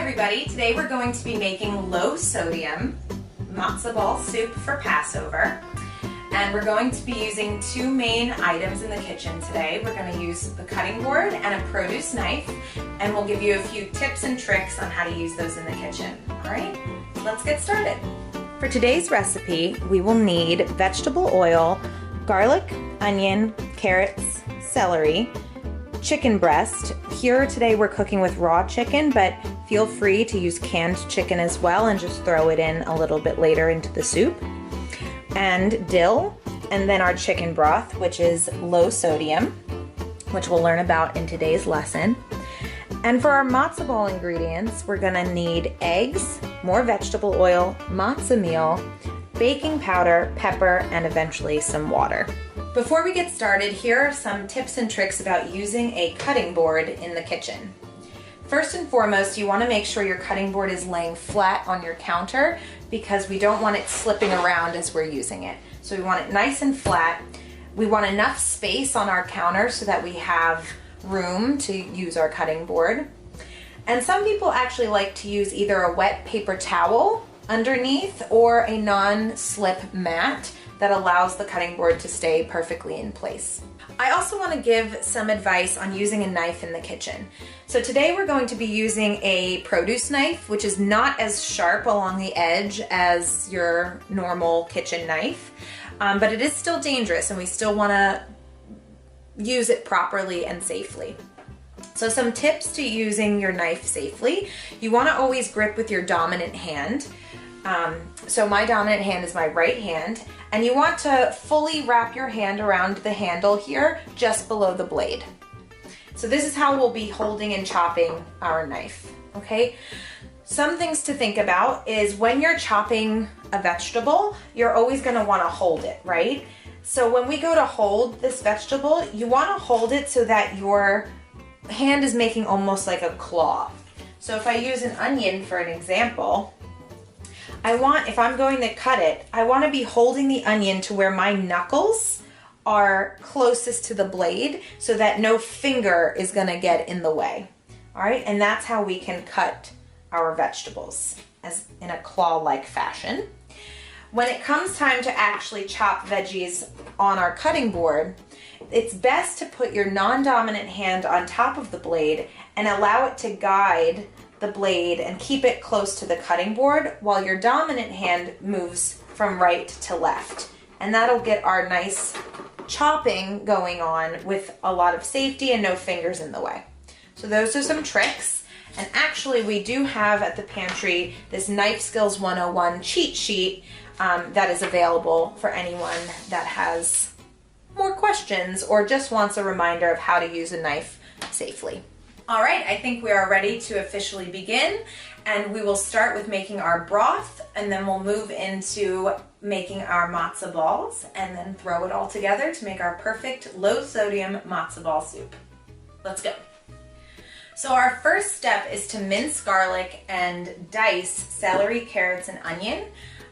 everybody, today we're going to be making low sodium matzo ball soup for Passover. And we're going to be using two main items in the kitchen today. We're going to use the cutting board and a produce knife, and we'll give you a few tips and tricks on how to use those in the kitchen. All right, let's get started. For today's recipe, we will need vegetable oil, garlic, onion, carrots, celery, chicken breast. Here today we're cooking with raw chicken, but feel free to use canned chicken as well and just throw it in a little bit later into the soup. And dill, and then our chicken broth, which is low sodium, which we'll learn about in today's lesson. And for our matzo ball ingredients, we're gonna need eggs, more vegetable oil, matzo meal, baking powder, pepper, and eventually some water. Before we get started, here are some tips and tricks about using a cutting board in the kitchen. First and foremost, you want to make sure your cutting board is laying flat on your counter because we don't want it slipping around as we're using it. So we want it nice and flat. We want enough space on our counter so that we have room to use our cutting board. And some people actually like to use either a wet paper towel underneath or a non-slip mat that allows the cutting board to stay perfectly in place. I also want to give some advice on using a knife in the kitchen. So today we're going to be using a produce knife, which is not as sharp along the edge as your normal kitchen knife, but it is still dangerous and we still want to use it properly and safely. So some tips to using your knife safely. You want to always grip with your dominant hand. So my dominant hand is my right hand, and you want to fully wrap your hand around the handle here just below the blade. So this is how we'll be holding and chopping our knife, okay? Some things to think about is when you're chopping a vegetable, you're always going to want to hold it, right? So when we go to hold this vegetable, you want to hold it so that your hand is making almost like a claw. So if I use an onion for an example, if I'm going to cut it, I want to be holding the onion to where my knuckles are closest to the blade so that no finger is going to get in the way. All right, and that's how we can cut our vegetables, as in a claw-like fashion. When it comes time to actually chop veggies on our cutting board, it's best to put your non-dominant hand on top of the blade and allow it to guide the blade and keep it close to the cutting board while your dominant hand moves from right to left. And that'll get our nice chopping going on with a lot of safety and no fingers in the way. So those are some tricks. And actually we do have at the pantry this Knife Skills 101 cheat sheet that is available for anyone that has more questions or just wants a reminder of how to use a knife safely. All right, I think we are ready to officially begin, and we will start with making our broth, and then we'll move into making our matzo balls, and then throw it all together to make our perfect low-sodium matzo ball soup. Let's go. So our first step is to mince garlic and dice celery, carrots, and onion,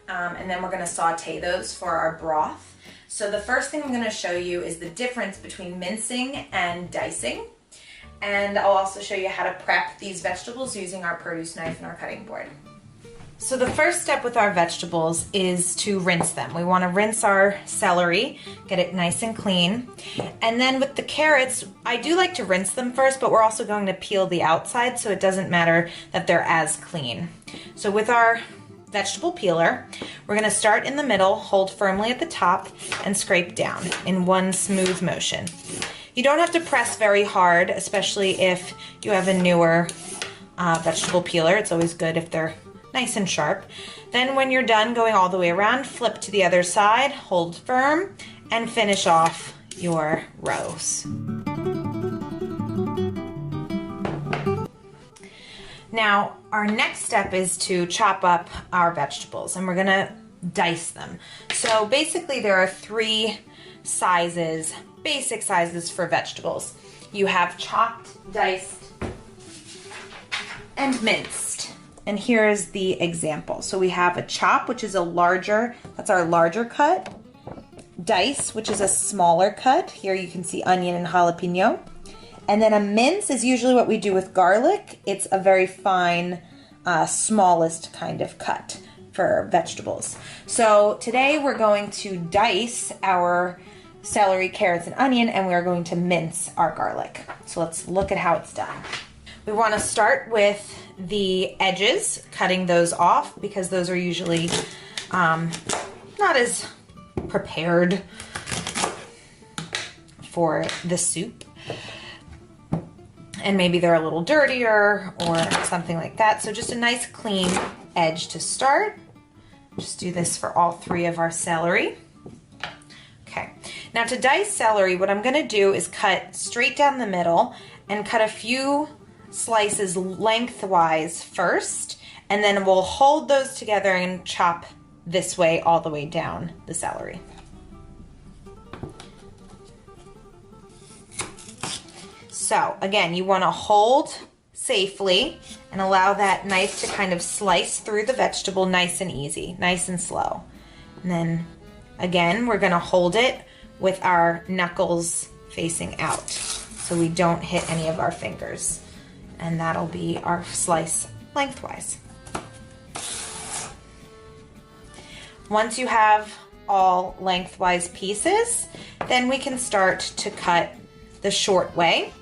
and then we're going to saute those for our broth. So the first thing I'm going to show you is the difference between mincing and dicing. And I'll also show you how to prep these vegetables using our produce knife and our cutting board. So the first step with our vegetables is to rinse them. We want to rinse our celery, get it nice and clean. And then with the carrots, I do like to rinse them first, but we're also going to peel the outside so it doesn't matter that they're as clean. So with our vegetable peeler, we're going to start in the middle, hold firmly at the top, and scrape down in one smooth motion. You don't have to press very hard, especially if you have a newer vegetable peeler. It's always good if they're nice and sharp. Then when you're done going all the way around, flip to the other side, hold firm, and finish off your rows. Now, our next step is to chop up our vegetables, and we're gonna dice them. So basically there are three sizes, basic sizes for vegetables. You have chopped, diced, and minced. And here is the example. So we have a chop, which is a larger, that's our larger cut. Dice, which is a smaller cut. Here you can see onion and jalapeno. And then a mince is usually what we do with garlic. It's a very fine smallest kind of cut for vegetables. So today we're going to dice our celery, carrots, and onion, and we're going to mince our garlic. So let's look at how it's done. We want to start with the edges, cutting those off because those are usually not as prepared for the soup. And maybe they're a little dirtier or something like that. So just a nice clean edge to start. Just do this for all three of our celery. Okay, now to dice celery, what I'm gonna do is cut straight down the middle and cut a few slices lengthwise first, and then we'll hold those together and chop this way all the way down the celery. So again, you want to hold safely and allow that knife to kind of slice through the vegetable nice and easy, nice and slow. And then again, we're going to hold it with our knuckles facing out so we don't hit any of our fingers. And that'll be our slice lengthwise. Once you have all lengthwise pieces, then we can start to cut the short way,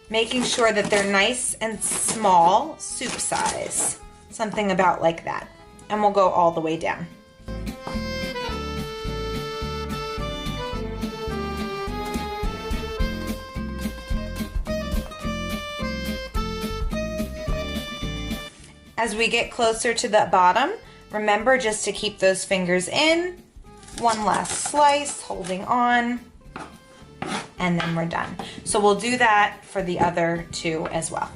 making sure that they're nice and small, soup size, something about like that. And we'll go all the way down. As we get closer to the bottom, remember just to keep those fingers in. One last slice, holding on. And then we're done. So we'll do that for the other two as well.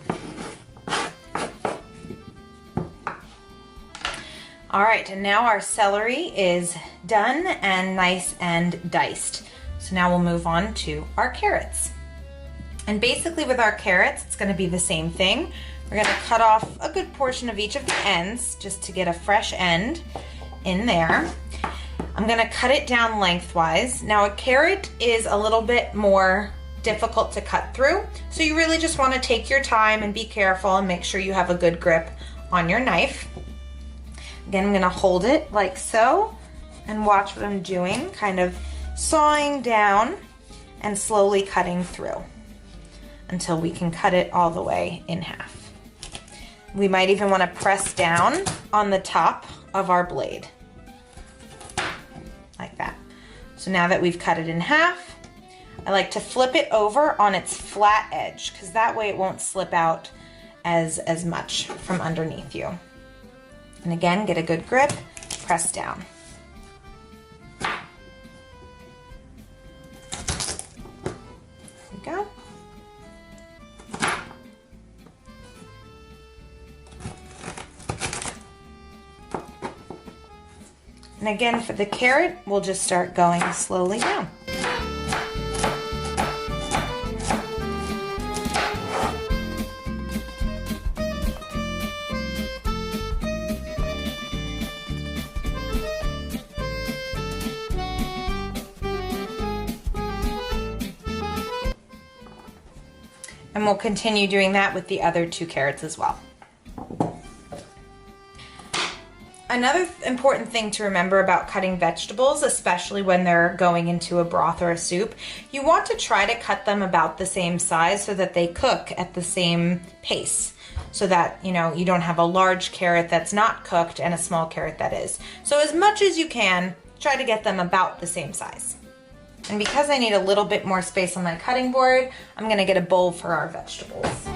All right, and now our celery is done and nice and diced. So now we'll move on to our carrots. And basically with our carrots, it's gonna be the same thing. We're gonna cut off a good portion of each of the ends just to get a fresh end in there. I'm gonna cut it down lengthwise. Now a carrot is a little bit more difficult to cut through, so you really just wanna take your time and be careful and make sure you have a good grip on your knife. Again, I'm gonna hold it like so and watch what I'm doing, kind of sawing down and slowly cutting through until we can cut it all the way in half. We might even wanna press down on the top of our blade. Like that. So now that we've cut it in half, I like to flip it over on its flat edge because that way it won't slip out as much from underneath you. And again, get a good grip, press down. There we go. And again, for the carrot, we'll just start going slowly down. And we'll continue doing that with the other two carrots as well. Another important thing to remember about cutting vegetables, especially when they're going into a broth or a soup, you want to try to cut them about the same size so that they cook at the same pace, so that you don't have a large carrot that's not cooked and a small carrot that is. So as much as you can, try to get them about the same size. And because I need a little bit more space on my cutting board, I'm gonna get a bowl for our vegetables.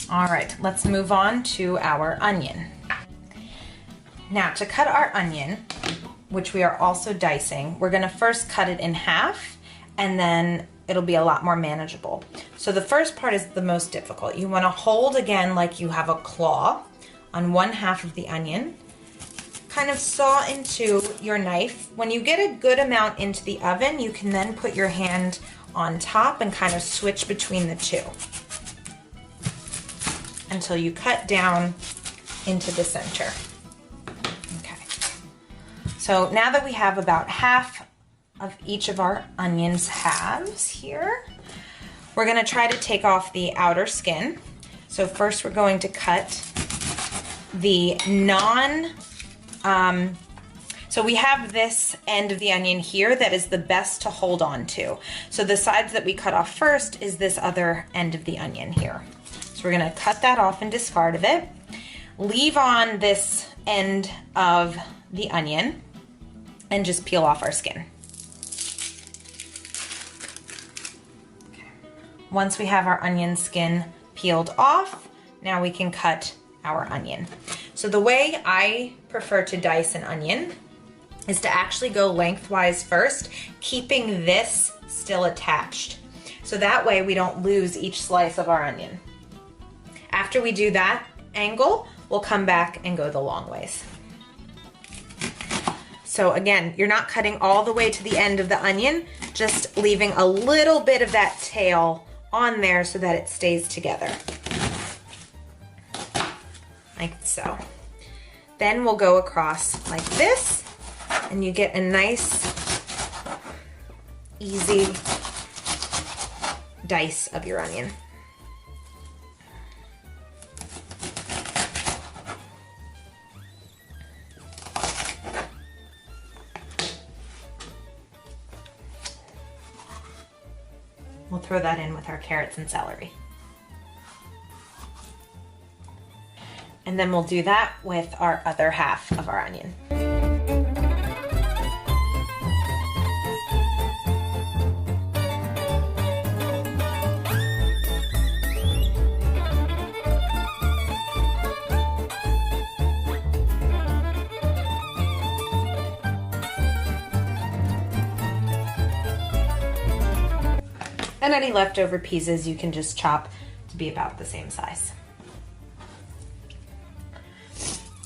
All right, let's move on to our onion. Now to cut our onion, which we are also dicing, we're gonna first cut it in half and then it'll be a lot more manageable. So the first part is the most difficult. You wanna hold again like you have a claw on one half of the onion, kind of saw into your knife. When you get a good amount into the oven, you can then put your hand on top and kind of switch between the two until you cut down into the center. Okay. So now that we have about half of each of our onions halves here, we're going to try to take off the outer skin. So first we're going to cut the so we have this end of the onion here that is the best to hold on to. So the sides that we cut off first is this other end of the onion here. So we're going to cut that off and discard of it. Leave on this end of the onion and just peel off our skin. Okay. Once we have our onion skin peeled off, now we can cut our onion. So the way I prefer to dice an onion is to actually go lengthwise first, keeping this still attached. So that way we don't lose each slice of our onion. After we do that angle, we'll come back and go the long ways. So again, you're not cutting all the way to the end of the onion, just leaving a little bit of that tail on there so that it stays together. Like so. Then we'll go across like this, and you get a nice, easy dice of your onion. We'll throw that in with our carrots and celery. And then we'll do that with our other half of our onion. And any leftover pieces you can just chop to be about the same size.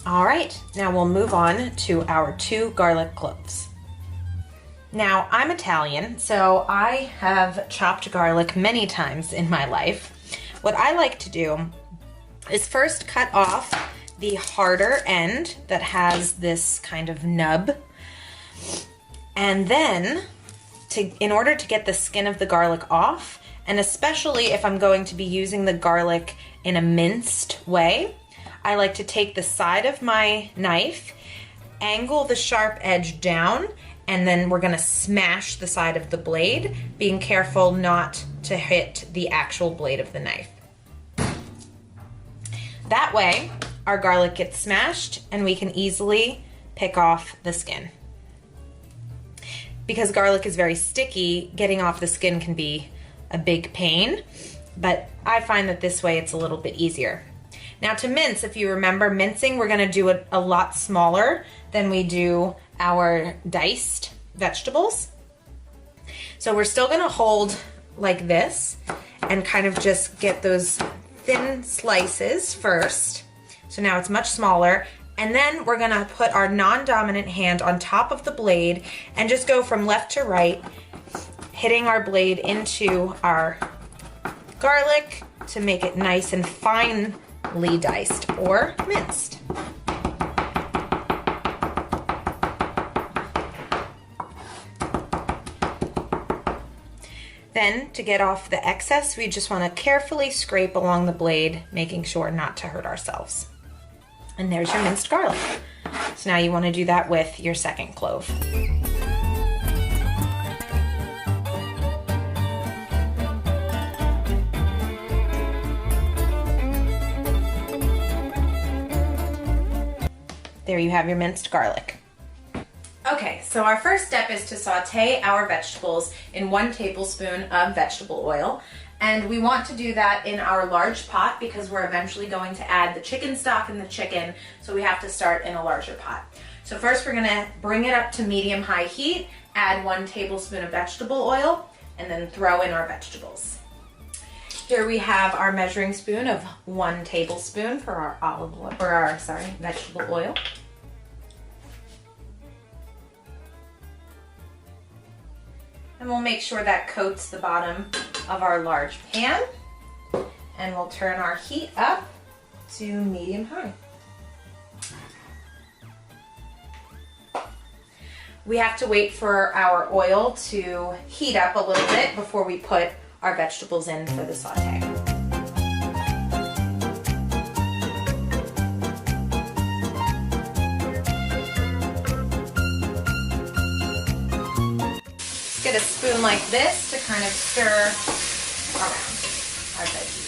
All right, now we'll move on to our 2 garlic cloves. Now, I'm Italian, so I have chopped garlic many times in my life. What I like to do is first cut off the harder end that has this kind of nub, and then in order to get the skin of the garlic off, and especially if I'm going to be using the garlic in a minced way, I like to take the side of my knife, angle the sharp edge down, and then we're gonna smash the side of the blade, being careful not to hit the actual blade of the knife. That way, our garlic gets smashed and we can easily pick off the skin. Because garlic is very sticky, getting off the skin can be a big pain, but I find that this way it's a little bit easier. Now to mince, if you remember mincing, we're gonna do it a lot smaller than we do our diced vegetables. So we're still gonna hold like this and kind of just get those thin slices first. So now it's much smaller. And then we're gonna put our non-dominant hand on top of the blade and just go from left to right, hitting our blade into our garlic to make it nice and finely diced or minced. Then to get off the excess, we just want to carefully scrape along the blade, making sure not to hurt ourselves. And there's your minced garlic. So now you want to do that with your second clove. There you have your minced garlic. Okay, so our first step is to saute our vegetables in 1 tablespoon of vegetable oil. And we want to do that in our large pot because we're eventually going to add the chicken stock and the chicken, so we have to start in a larger pot. So first we're gonna bring it up to medium-high heat, add 1 tablespoon of vegetable oil, and then throw in our vegetables. Here we have our measuring spoon of 1 tablespoon for our vegetable oil. And we'll make sure that coats the bottom of our large pan. And we'll turn our heat up to medium-high. We have to wait for our oil to heat up a little bit before we put our vegetables in for the saute. Just get a spoon like this to kind of stir around our veggies.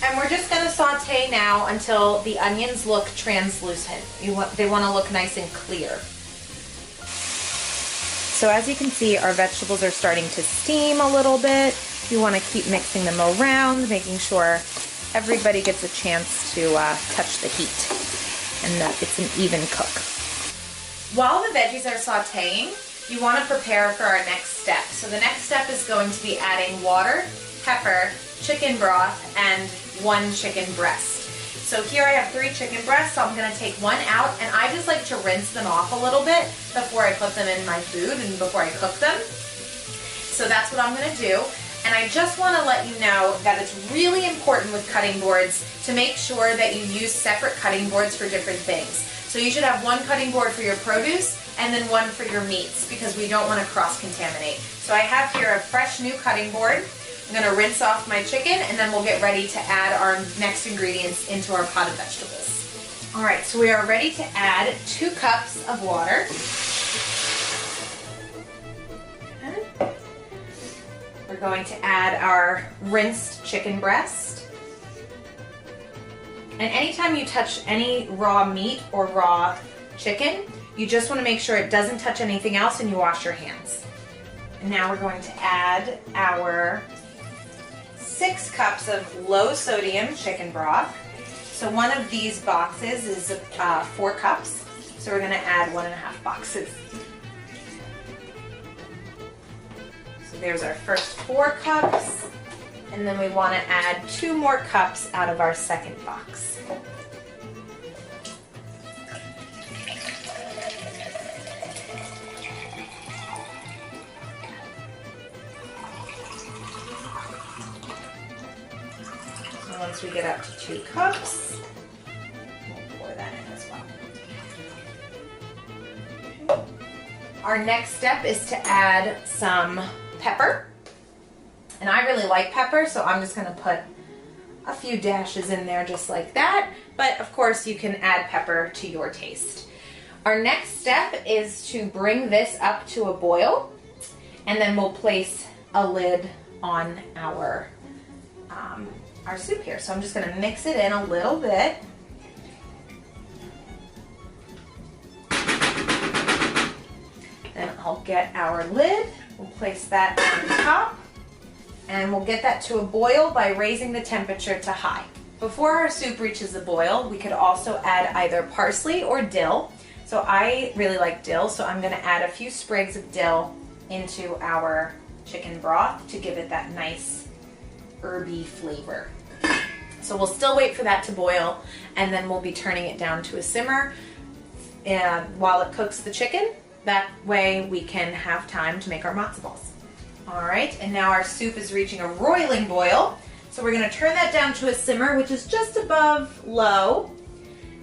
And we're just going to saute now until the onions look translucent. They want to look nice and clear. So as you can see, our vegetables are starting to steam a little bit. You want to keep mixing them around, making sure everybody gets a chance to touch the heat and that it's an even cook. While the veggies are sauteing, you want to prepare for our next step. So the next step is going to be adding water, pepper, chicken broth, and 1 chicken breast. So here I have 3 chicken breasts, so I'm going to take 1 out, and I just like to rinse them off a little bit before I put them in my food and before I cook them. So that's what I'm going to do. And I just want to let you know that it's really important with cutting boards to make sure that you use separate cutting boards for different things. So you should have 1 cutting board for your produce and then 1 for your meats because we don't want to cross-contaminate. So I have here a fresh new cutting board. I'm going to rinse off my chicken and then we'll get ready to add our next ingredients into our pot of vegetables. All right, so we are ready to add 2 cups of water. Okay. We're going to add our rinsed chicken breast. And anytime you touch any raw meat or raw chicken, you just want to make sure it doesn't touch anything else and you wash your hands. And now we're going to add our 6 cups of low sodium chicken broth. So one of these boxes is 4 cups. So we're going to add 1.5 boxes. So there's our first 4 cups. And then we want to add 2 more cups out of our second box. Once we get up to 2 cups, we'll pour that in as well. Okay. Our next step is to add some pepper. And I really like pepper, so I'm just going to put a few dashes in there just like that. But of course, you can add pepper to your taste. Our next step is to bring this up to a boil, and then we'll place a lid on our soup here. So I'm just going to mix it in a little bit. Then I'll get our lid, we'll place that on top, and we'll get that to a boil by raising the temperature to high. Before our soup reaches a boil, we could also add either parsley or dill. So I really like dill, so I'm going to add a few sprigs of dill into our chicken broth to give it that nice herby flavor. So we'll still wait for that to boil, and then we'll be turning it down to a simmer while it cooks the chicken. That way we can have time to make our matzo balls. All right, and now our soup is reaching a roiling boil. So we're going to turn that down to a simmer, which is just above low,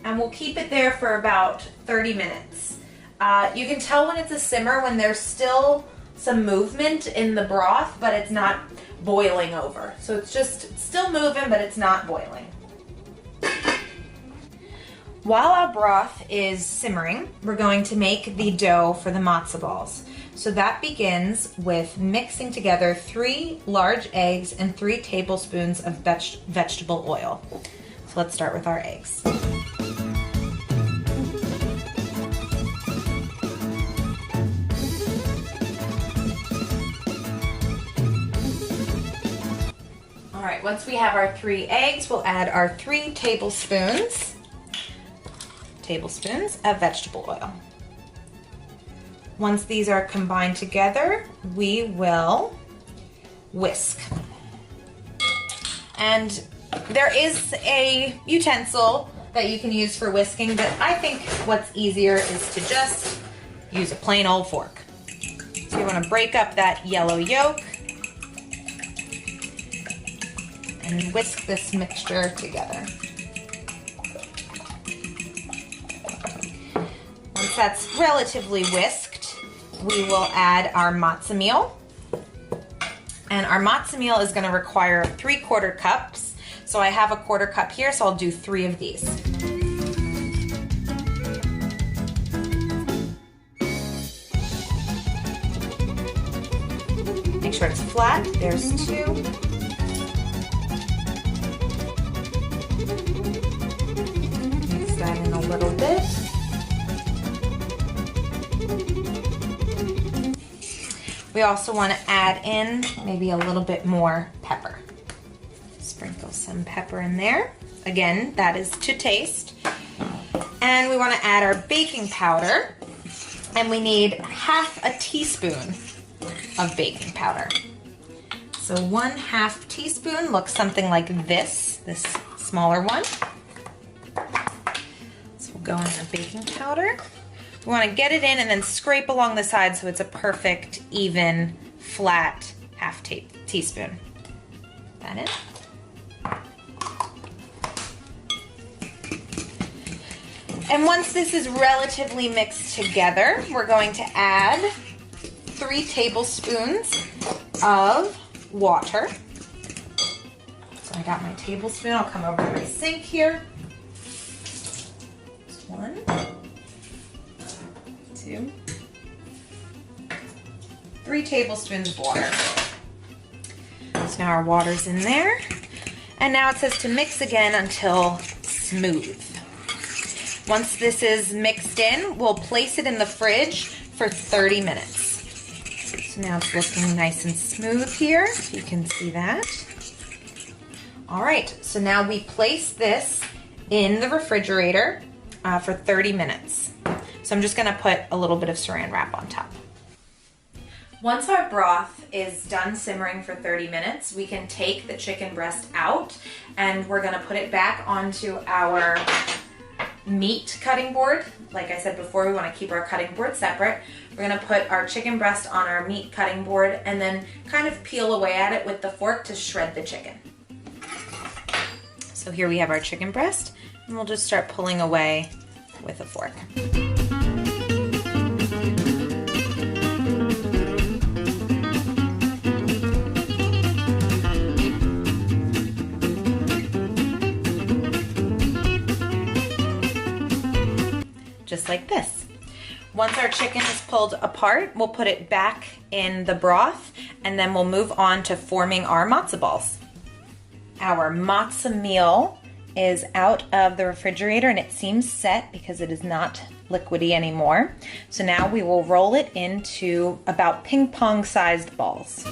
and we'll keep it there for about 30 minutes. You can tell when it's a simmer when there's still some movement in the broth, but it's not boiling over. So it's just still moving, but it's not boiling. While our broth is simmering, we're going to make the dough for the matzo balls. So that begins with mixing together 3 large eggs and 3 tablespoons of vegetable oil. So let's start with our eggs. All right, once we have our 3 eggs, we'll add our 3 tablespoons of vegetable oil. Once these are combined together, we will whisk. And there is a utensil that you can use for whisking, but I think what's easier is to just use a plain old fork. So you want to break up that yellow yolk and whisk this mixture together. Once that's relatively whisked, we will add our matzo meal. And our matzo meal is going to require 3/4 cups. So I have a 1/4 cup here, so I'll do 3 of these. Make sure it's flat. There's 2. Mix that in a little bit. We also want to add in maybe a little bit more pepper. Sprinkle some pepper in there. Again, that is to taste. And we want to add our baking powder. And we need 1/2 teaspoon of baking powder. So 1/2 teaspoon looks something like this smaller one. So we'll go in the baking powder. We want to get it in and then scrape along the side so it's a perfect, even, flat 1/2 teaspoon. Put that in. And once this is relatively mixed together, we're going to add 3 tablespoons of water. So I got my tablespoon. I'll come over to my sink here. 1, 2, 3 tablespoons of water. So now our water's in there. And now it says to mix again until smooth. Once this is mixed in, we'll place it in the fridge for 30 minutes. So now it's looking nice and smooth here. You can see that. All right, so now we place this in the refrigerator for 30 minutes. So I'm just gonna put a little bit of saran wrap on top. Once our broth is done simmering for 30 minutes, we can take the chicken breast out and we're gonna put it back onto our meat cutting board. Like I said before, we wanna keep our cutting board separate. We're gonna put our chicken breast on our meat cutting board and then kind of peel away at it with the fork to shred the chicken. So here we have our chicken breast and we'll just start pulling away with a fork. Just like this. Once our chicken is pulled apart, we'll put it back in the broth and then we'll move on to forming our matzo balls. Our matzo meal is out of the refrigerator and it seems set because it is not liquidy anymore. So now we will roll it into about ping pong sized balls.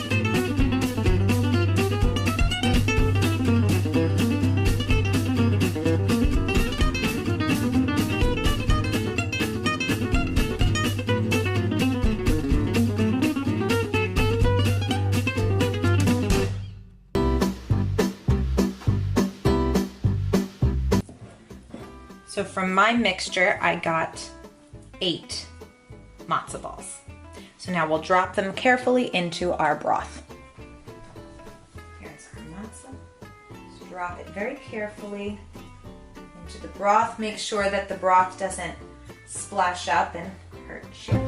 So from my mixture, I got 8 matzo balls. So now we'll drop them carefully into our broth. Here's our matzo. Just drop it very carefully into the broth. Make sure that the broth doesn't splash up and hurt you.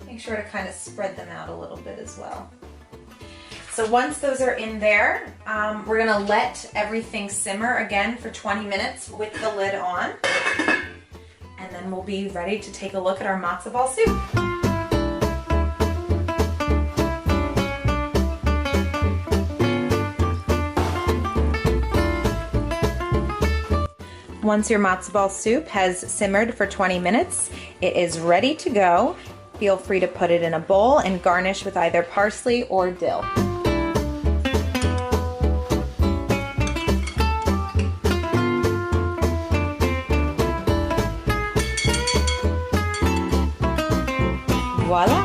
Make sure to kind of spread them out a little bit as well. So once those are in there, we're gonna let everything simmer again for 20 minutes with the lid on. And then we'll be ready to take a look at our matzo ball soup. Once your matzo ball soup has simmered for 20 minutes, it is ready to go. Feel free to put it in a bowl and garnish with either parsley or dill. Voila!